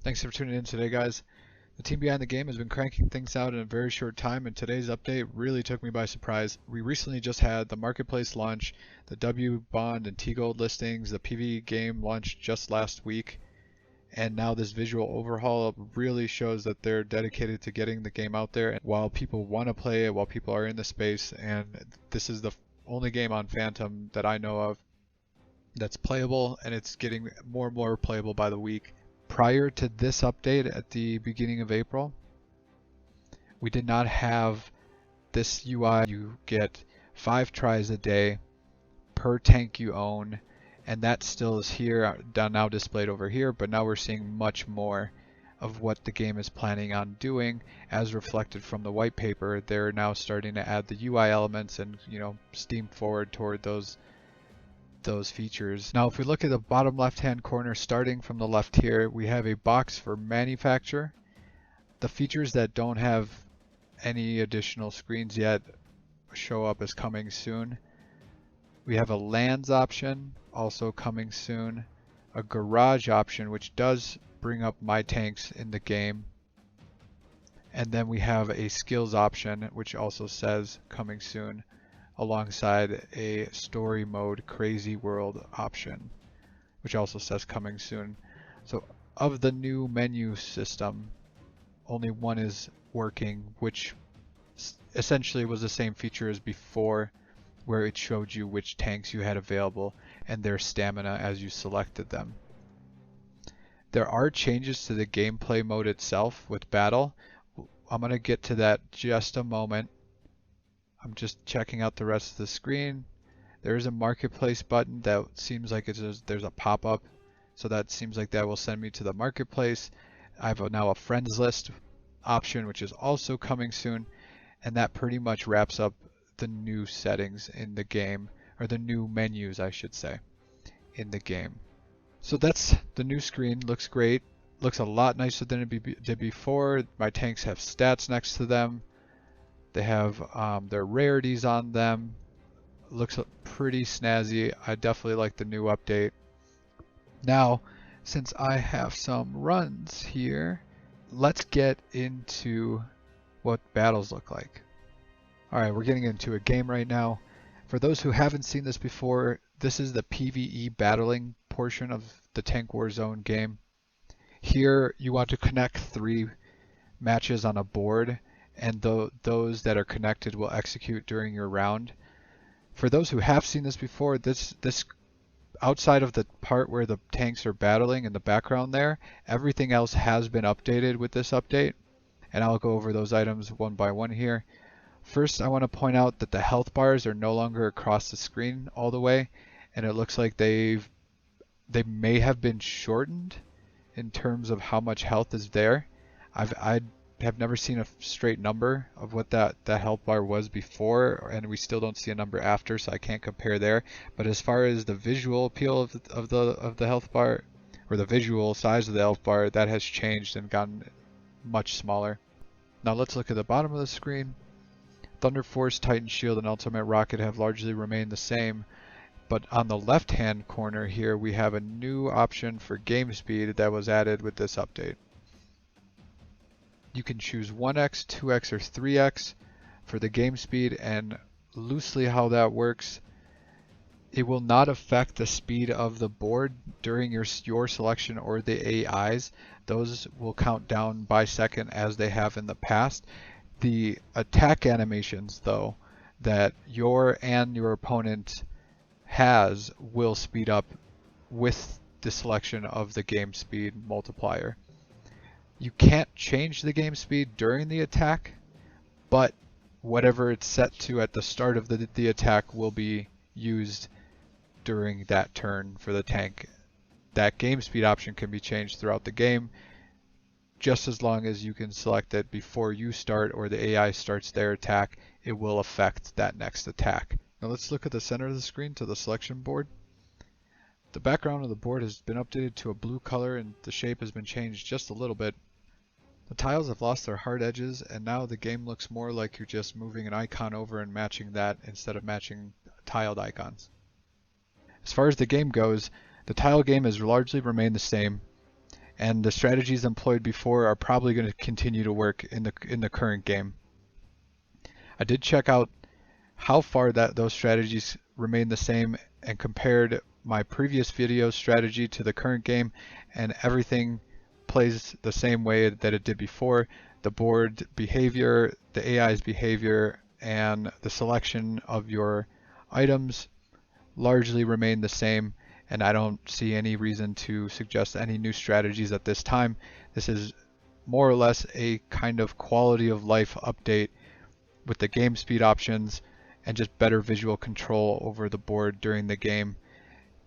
Thanks for tuning in today, guys. The team behind the game has been cranking things out in a very short time, and today's update really took me by surprise. We recently just had the marketplace launch, the W Bond and T Gold listings, the PVE game launched just last week, and now this visual overhaul really shows that they're dedicated to getting the game out there while people want to play it, while people are in the space, and this is the only game on Phantom that I know of that's playable, and it's getting more and more playable by the week. Prior to this update at the beginning of April, we did not have this UI. You get 5 tries a day per tank you own, and that still is here, now displayed over here, but now we're seeing much more of what the game is planning on doing as reflected from the white paper. They're now starting to add the UI elements and, steam forward toward those features. Now if we look at the bottom left hand corner, starting from the left here, we have a box for manufacture. The features that don't have any additional screens yet show up as coming soon. We have a lands option, also coming soon. A garage option, which does bring up my tanks in the game. And then we have a skills option, which also says coming soon, alongside a story mode crazy world option, which also says coming soon. So of the new menu system, only one is working, which essentially was the same feature as before, where it showed you which tanks you had available and their stamina as you selected them. There are changes to the gameplay mode itself with battle. I'm going to get to that just a moment. I'm just checking out the rest of the screen. There is a marketplace button that seems like there's a pop-up, so that seems like that will send me to the marketplace. I have now a friends list option, which is also coming soon, and that pretty much wraps up the new settings in the game, or the new menus I should say, in the game. So that's the new screen. Looks great. Looks a lot nicer than it did before. My tanks have stats next to them. They have their rarities on them. Looks pretty snazzy. I definitely like the new update. Now, since I have some runs here, let's get into what battles look like. Alright, we're getting into a game right now. For those who haven't seen this before, this is the PVE battling portion of the Tank Wars.Zone game. Here you want to connect 3 matches on a board, and those that are connected will execute during your round. For those who have seen this before, this outside of the part where the tanks are battling in the background there, everything else has been updated with this update, and I'll go over those items one by one here. First, I want to point out that the health bars are no longer across the screen all the way, and it looks like they may have been shortened in terms of how much health is there. I have never seen a straight number of what that health bar was before, and we still don't see a number after, so I can't compare there. But as far as the visual appeal of the health bar, or the visual size of the health bar, that has changed and gotten much smaller. Now let's look at the bottom of the screen. Thunder Force, Titan Shield, and Ultimate Rocket have largely remained the same, but on the left hand corner here we have a new option for game speed that was added with this update. You can choose 1x, 2x, or 3x for the game speed, and loosely how that works, it will not affect the speed of the board during your selection or the AI's. Those will count down by second as they have in the past. The attack animations, though, that your and your opponent has will speed up with the selection of the game speed multiplier. You can't change the game speed during the attack, but whatever it's set to at the start of the attack will be used during that turn for the tank. That game speed option can be changed throughout the game, just as long as you can select it before you start or the AI starts their attack. It will affect that next attack. Now let's look at the center of the screen to the selection board. The background of the board has been updated to a blue color, and the shape has been changed just a little bit. The tiles have lost their hard edges, and now the game looks more like you're just moving an icon over and matching that instead of matching tiled icons. As far as the game goes, the tile game has largely remained the same. and the strategies employed before are probably going to continue to work in the current game. I did check out how far that those strategies remain the same and compared my previous video strategy to the current game, and everything plays the same way that it did before. The board behavior, the AI's behavior, and the selection of your items largely remain the same, and I don't see any reason to suggest any new strategies at this time. This is more or less a kind of quality of life update with the game speed options and just better visual control over the board during the game.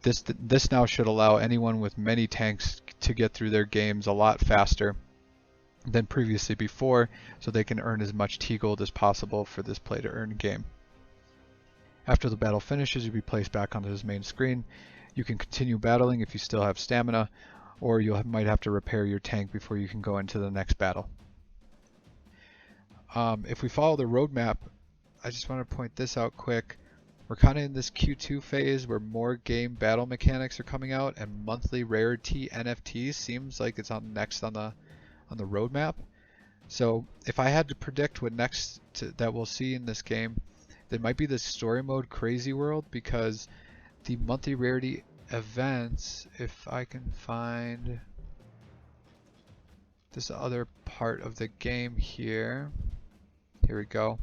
This now should allow anyone with many tanks to get through their games a lot faster than previously before, so they can earn as much T-Gold as possible for this play to earn game. After the battle finishes, you'll be placed back onto this main screen. You can continue battling if you still have stamina, or you might have to repair your tank before you can go into the next battle. If we follow the roadmap, I just want to point this out quick. We're kind of in this Q2 phase where more game battle mechanics are coming out, and monthly rarity NFTs seems like it's next on the roadmap. So if I had to predict what next that we'll see in this game, it might be the story mode Crazy World, because the monthly rarity events, if I can find this other part of the game here. Here we go.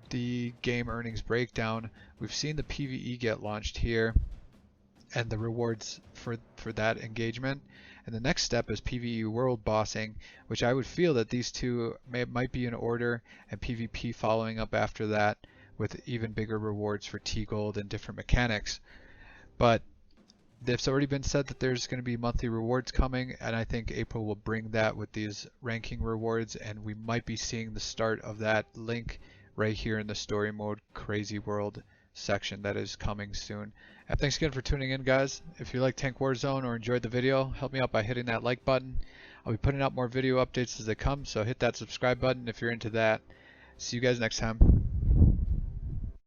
The game earnings breakdown. We've seen the PVE get launched here and the rewards for that engagement. And the next step is PVE world bossing, which I would feel that these two might be in order, and PvP following up after that with even bigger rewards for T-Gold and different mechanics. But it's already been said that there's going to be monthly rewards coming, and I think April will bring that with these ranking rewards, and we might be seeing the start of that link right here in the story mode Crazy World section that is coming soon. And thanks again for tuning in, guys. If you like Tank Warzone or enjoyed the video, help me out by hitting that like button. I'll be putting out more video updates as they come, so hit that subscribe button if you're into that. See you guys next time.